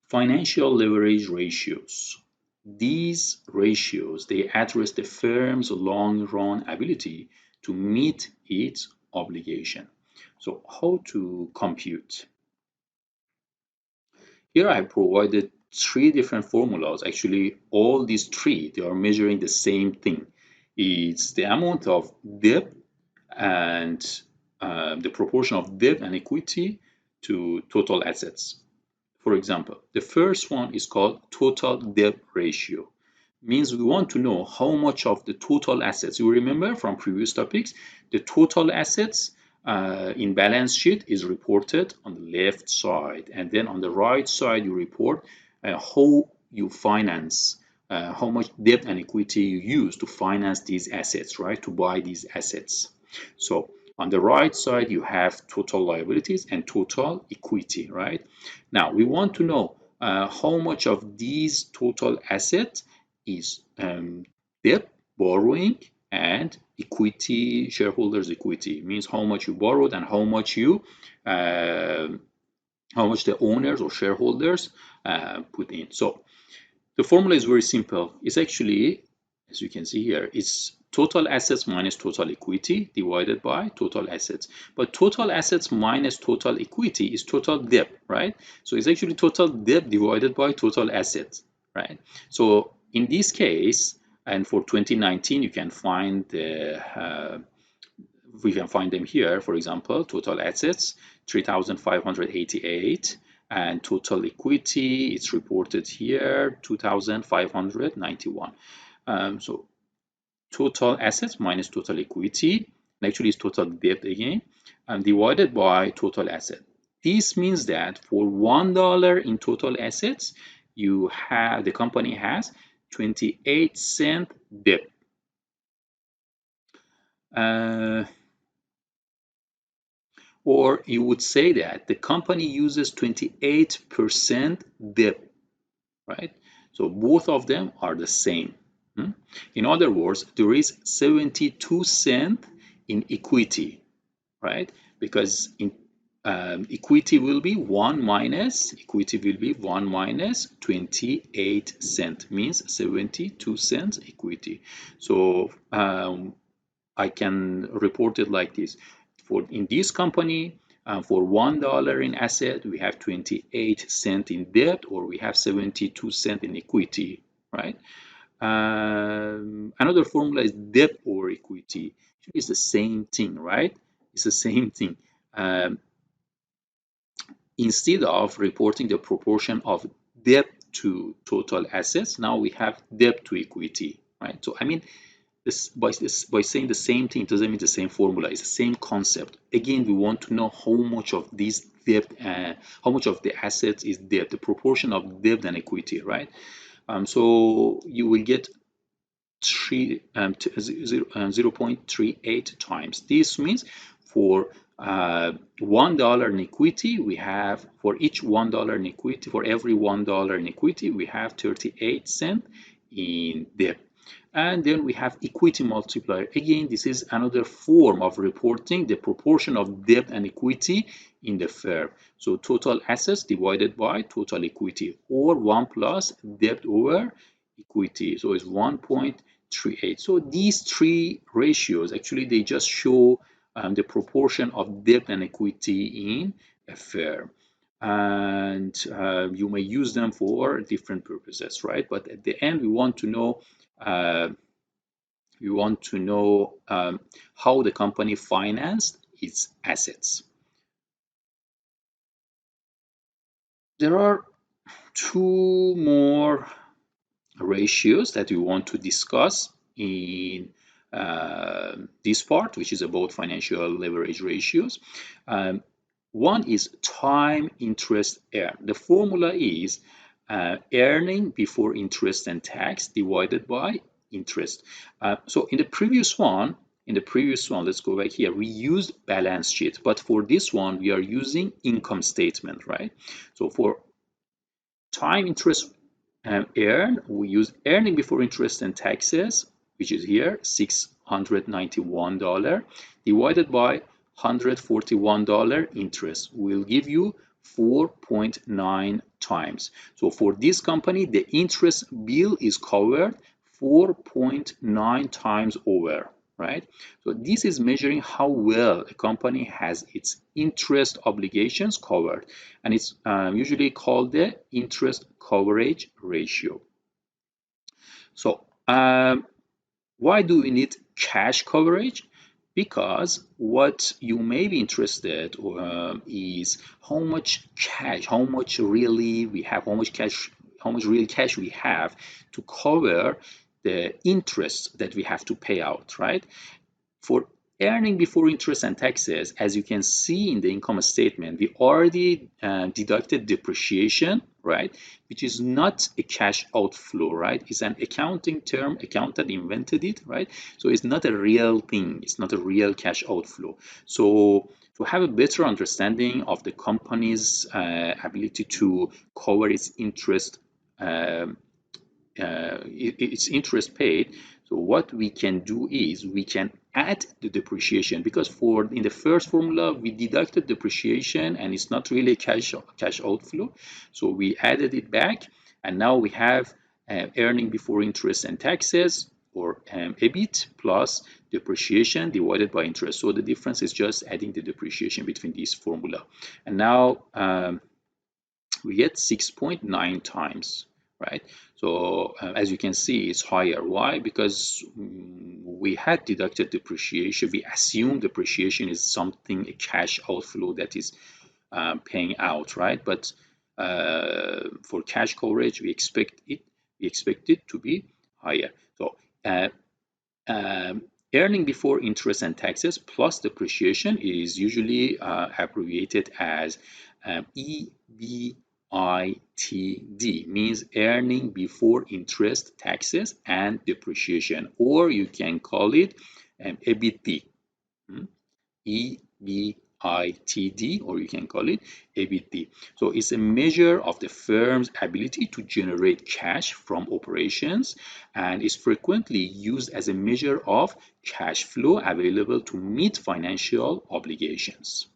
Financial leverage ratios. These ratios, they address the firm's long-run ability to meet its obligation. So how to compute? Here I provided three different formulas. Actually, all these three, they are measuring the same thing. It's the amount of debt and the proportion of debt and equity to total assets. For example, the first one is called total debt ratio. Means we want to know how much of the total assets. You remember from previous topics, the total assets in balance sheet is reported on the left side, and then on the right side you report how you finance, how much debt and equity you use to finance these assets, right? To buy these assets. So on the right side, you have total liabilities and total equity, right? Now, we want to know how much of these total assets is debt, borrowing, and equity, shareholders' equity. Means how much you borrowed and how much the owners or shareholders put in. So the formula is very simple. It's actually, as you can see here, it's total assets minus total equity divided by total assets. But total assets minus total equity is total debt, right? So it's actually total debt divided by total assets, right? So in this case, and for 2019, you can find we can find them here. For example, total assets 3,588, and total equity, it's reported here 2,591. So total assets minus total equity, and actually it's total debt again, and divided by total asset. This means that for $1 in total assets, the company has 28-cent debt. Or you would say that the company uses 28% debt, right? So both of them are the same. In other words, there is 72 cents in equity, right? Because in equity will be 1 minus 28 cents, means 72 cents equity. So I can report it like this. In this company, for $1 in asset, we have 28 cents in debt, or we have 72 cents in equity, right? Another formula is debt over equity. It's the same thing, right? It's the same thing. Instead of reporting the proportion of debt to total assets, now we have debt to equity, right? So I mean, by saying the same thing, it doesn't mean the same formula. It's the same concept. Again, we want to know how much of this debt, how much of the assets is debt, the proportion of debt and equity, right? So you will get 0.38 times. This means for $1 in equity, we have, for each $1 in equity, for every $1 in equity, we have 38 cents in debt. And then we have equity multiplier. Again, this is another form of reporting the proportion of debt and equity in the firm. So total assets divided by total equity, or 1 plus debt over equity. So it's 1.38. So these three ratios, actually, they just show the proportion of debt and equity in a firm. And you may use them for different purposes, right? But at the end, we want to know how the company financed its assets. There are two more ratios that we want to discuss in this part, which is about financial leverage ratios. One is time interest earned. The formula is earning before interest and tax divided by interest. So in the previous one, let's go back here, we used balance sheet, but for this one we are using income statement, right? So for time interest earned, we use earning before interest and taxes, which is here $691 divided by $141 interest will give you 4.9 times. So for this company, the interest bill is covered 4.9 times over, right? So this is measuring how well a company has its interest obligations covered, and it's usually called the interest coverage ratio. So why do we need cash coverage? Because what you may be interested is how much cash, how much really we have, how much cash, how much real cash we have to cover the interest that we have to pay out, right? For earning before interest and taxes, as you can see in the income statement, we already deducted depreciation, right? Which is not a cash outflow, right? It's an accounting term, accountant invented it, right? So it's not a real thing, it's not a real cash outflow. So to have a better understanding of the company's ability to cover its interest, its interest paid, so what we can do is we can add the depreciation, because for in the first formula we deducted depreciation and it's not really a cash outflow, so we added it back, and now we have earning before interest and taxes, or EBIT, plus depreciation divided by interest. So the difference is just adding the depreciation between these formula, and now we get 6.9 times, right? So as you can see, it's higher. Why? Because we had deducted depreciation. We assume depreciation is something, a cash outflow that is paying out, right? But for cash coverage, we expect it to be higher. So earning before interest and taxes plus depreciation is usually abbreviated as EBITD, means earning before interest, taxes, and depreciation, or you can call it EBITD. EBITD, or you can call it EBITD. So it's a measure of the firm's ability to generate cash from operations, and is frequently used as a measure of cash flow available to meet financial obligations.